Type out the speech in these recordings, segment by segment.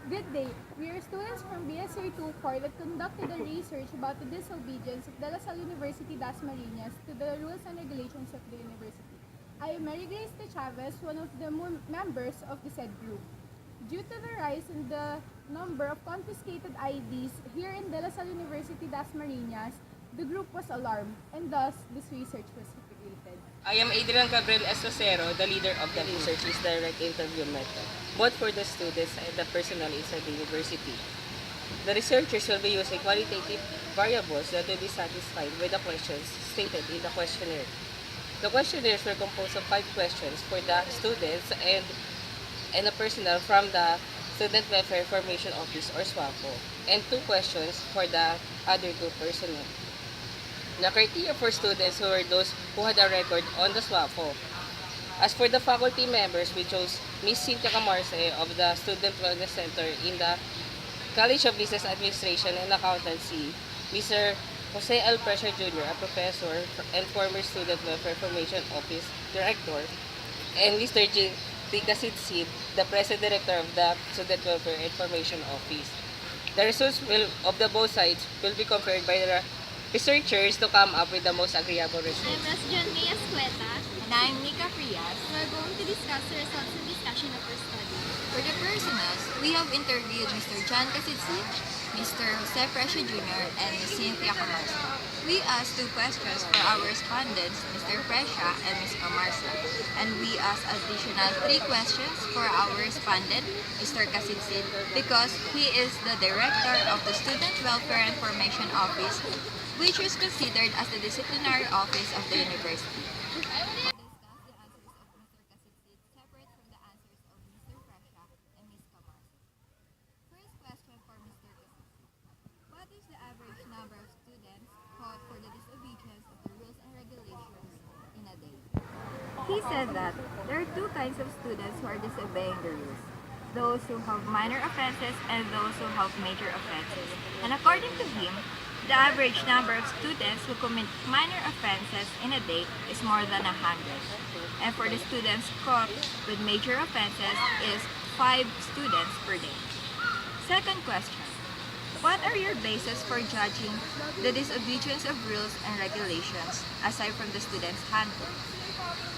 Good day. We are students from BSA 24 that conducted a research about the disobedience of the Salle University-Dasmariñas to the rules and regulations of the university. I am Mary Grace de Chavez, one of the members of the said group. Due to the rise in the number of confiscated IDs here in De La Salle University-Dasmariñas, the group was alarmed, and thus this research was created. I am Adrian Gabriel as Lucero, the leader of the research is direct interview method, both for the students and the personnel inside the university. The researchers will be using qualitative variables that will be satisfied with the questions stated in the questionnaire. The questionnaires were composed of 5 questions for the students and the personnel from the Student Welfare Information Office or SWAPO, and 2 questions for the other 2 personnel. The criteria for students were those who had a record on the SWAPO. As for the faculty members, we chose Ms. Cynthia Camarce of the Student Wellness Center in the College of Business Administration and Accountancy, Mr. Jose L. Pressure Jr., a professor and former Student Welfare Information Office Director, and Mr. G. Sid, the Present Director of the Student Welfare Information Office. The results of the both sides will be compared by the researchers to come up with the most agreeable I'm results. Razzjan Mae E. And I'm Nikka FRIAS. We're going to discuss the results and discussion of our study. For the personals, we have interviewed Mr. John Casitsit, Mr. Jose Prescia Jr., and Ms. Cynthia Camarce. We asked 2 questions for our respondents, Mr. Prescia and Ms. Camarce. And we asked additional 3 questions for our respondent, Mr. Casitsit, because he is the director of the Student Welfare Information Office, which is considered as the disciplinary office of the university. What is the average number of students caught for the disobedience of the rules and regulations in a day? He said that there are 2 kinds of students who are disobeying the rules. Those who have minor offenses and those who have major offenses. And according to him, the average number of students who commit minor offenses in a day is more than 100. And for the students caught with major offenses is 5 students per day. Second question. What are your bases for judging the disobedience of rules and regulations aside from the student's handbook?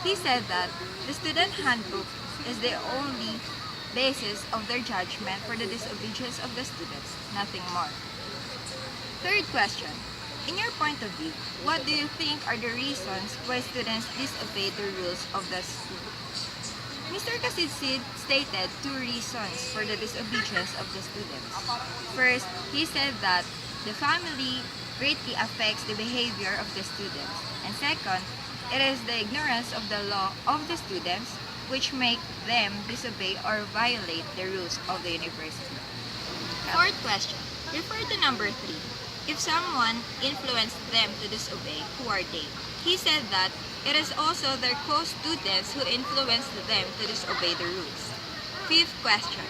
He said that the student handbook is the only basis of their judgment for the disobedience of the students, nothing more. Third question. In your point of view, what do you think are the reasons why students disobey the rules of the school? Mr. Casitsit stated 2 reasons for the disobedience of the students. First, he said that the family greatly affects the behavior of the students. And second, it is the ignorance of the law of the students which make them disobey or violate the rules of the university. Fourth question. Refer to number 3. If someone influenced them to disobey, who are they? He said that it is also their co-students who influenced them to disobey the rules. Fifth question.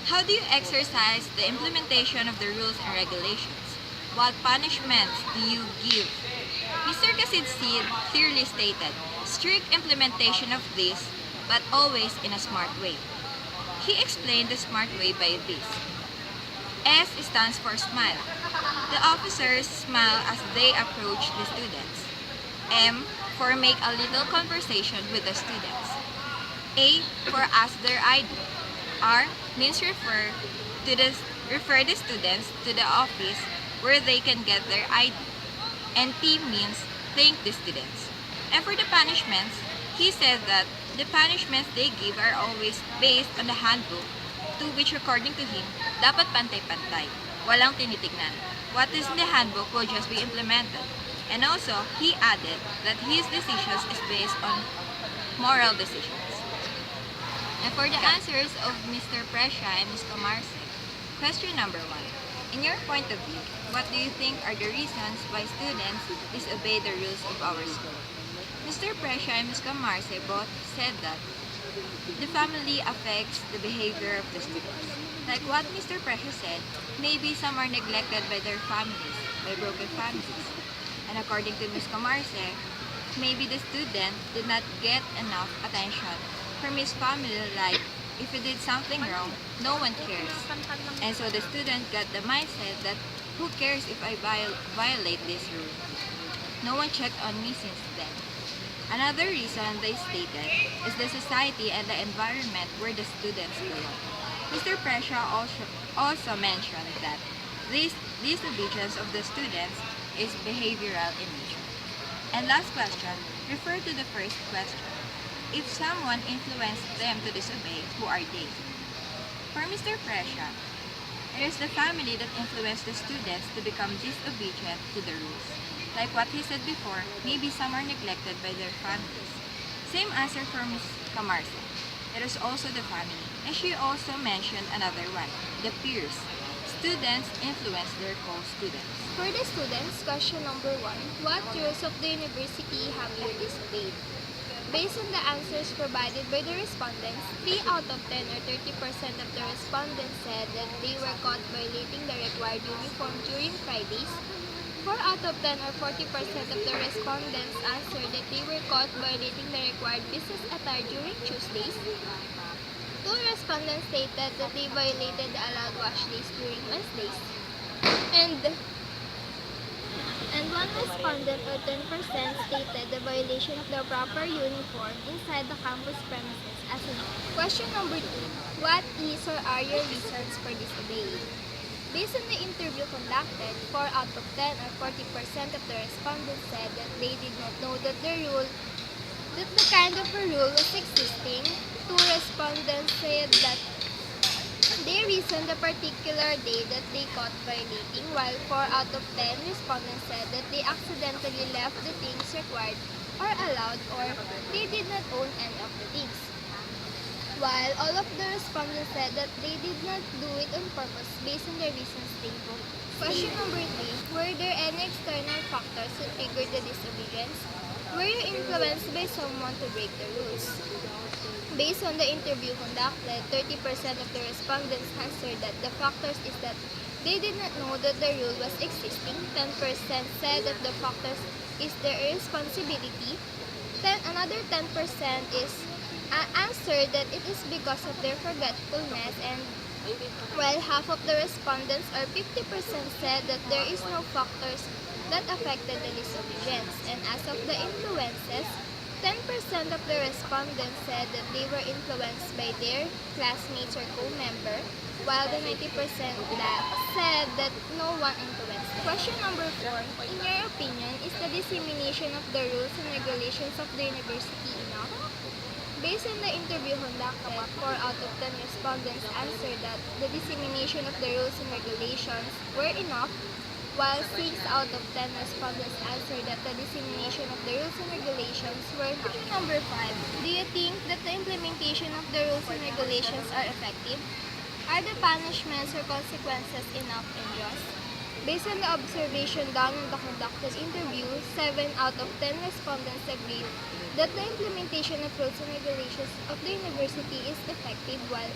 How do you exercise the implementation of the rules and regulations? What punishments do you give? Mr. Casitsit clearly stated, strict implementation of this, but always in a smart way. He explained the smart way by this. S stands for smile. The officers smile as they approach the students. M for make a little conversation with the students. A for ask their ID. R means refer the students to the office where they can get their ID. And T means thank the students. And for the punishments, he said that the punishments they give are always based on the handbook, to which according to him, dapat pantay-pantay, walang tinitignan. What is in the handbook will just be implemented. And also, he added that his decisions is based on moral decisions. And for the answers of Mr. Prescia and Ms. Camarce, question number 1. In your point of view, what do you think are the reasons why students disobey the rules of our school? Mr. Prescia and Ms. Camarce both said that the family affects the behavior of the students. Like what Mr. Prescia said, maybe some are neglected by their families, by broken families. And according to Ms. Camarce, maybe the student did not get enough attention from his family, like if you did something wrong, no one cares. And so the student got the mindset that who cares if I violate this rule? No one checked on me since then. Another reason they stated is the society and the environment where the students belong. Mr. Presha also mentioned that this disobedience of the students is behavioral in nature. And last question, refer to the first question. If someone influenced them to disobey, who are they? For Mr. Presha, it is the family that influenced the students to become disobedient to the rules. Like what he said before, maybe some are neglected by their families. Same answer for Ms. Camarsa. It is also the family. And she also mentioned another one, the peers. Students influence their co-students. For the students, question number 1, what rules of the university have you disobeyed? Based on the answers provided by the respondents, 3 out of 10 or 30% of the respondents said that they were caught violating the required uniform during Fridays. 4 out of 10 or 40% of the respondents answered that they were caught violating the required business attire during Tuesdays. 2 respondents stated that they violated the allowed wash days during Wednesdays. And 1 respondent or 10% stated the violation of the proper uniform inside the campus premises as a Question number 2. What is or are your reasons for disobeying? Based on the interview conducted, 4 out of 10 or 40% of the respondents said that they did not know that the kind of a rule was existing. 2 respondents said that they reasoned the particular day that they caught violating, while 4 out of 10 respondents said that they accidentally left the things required or allowed, or they did not own any of the things. While all of the respondents said that they did not do it on purpose based on their reasons table. Question number 3. Were there any external factors that triggered the disobedience? Were you influenced by someone to break the rules? Based on the interview conducted, 30% of the respondents answered that the factors is that they did not know that the rule was existing. 10% said that the factors is their irresponsibility. Another 10% is answered that it is because of their forgetfulness, and while half of the respondents or 50% said that there is no factors that affected the disobedience. And as of the influences, 10% of the respondents said that they were influenced by their classmates or co-member, while the 90% said that no one influenced them. Question number 4. In your opinion, is the dissemination of the rules and regulations of the university enough? Based on the interview conducted, 4 out of 10 respondents answered that the dissemination of the rules and regulations were enough, while 6 out of 10 respondents answered that the dissemination of the rules and regulations were not. Question number 5. Do you think that the implementation of the rules and regulations are effective? Are the punishments or consequences enough and just? Based on the observation done in the conducted interview, 7 out of 10 respondents agreed that the implementation of rules and regulations of the university is effective, while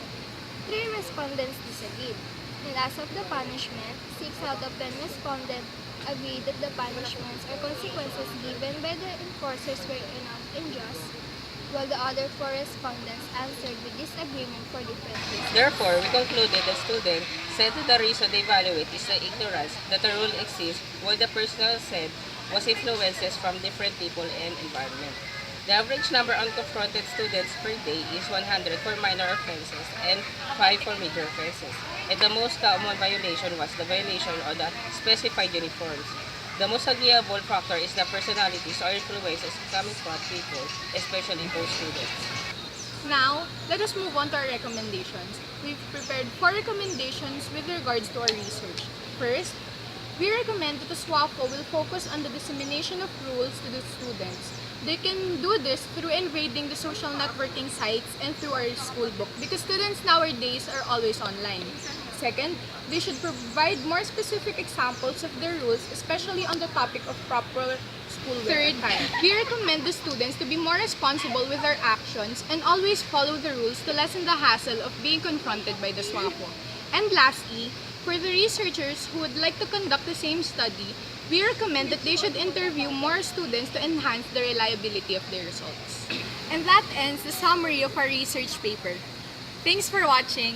3 respondents disagreed. And as of the punishment, 6 out of 10 respondents agreed that the punishments or consequences given by the enforcers were enough and just, while the other 4 respondents answered with disagreement for different reasons. Therefore, we concluded the student said that the reason they evaluate is the ignorance that the rule exists, while the personnel said was influences from different people and environment. The average number of confronted students per day is 100 for minor offenses and 5 for major offenses. And the most common violation was the violation of the specified uniforms. The most agreeable factor is the personalities or influences coming from people, especially those students. Now, let us move on to our recommendations. We've prepared 4 recommendations with regards to our research. First, we recommend that the SWAPO will focus on the dissemination of rules to the students. They can do this through invading the social networking sites and through our school book, because students nowadays are always online. Second, they should provide more specific examples of their rules, especially on the topic of proper schoolwear. Third, we recommend the students to be more responsible with their actions and always follow the rules to lessen the hassle of being confronted by the SWAPO. And lastly, for the researchers who would like to conduct the same study, we recommend that they should interview more students to enhance the reliability of their results. And that ends the summary of our research paper. Thanks for watching.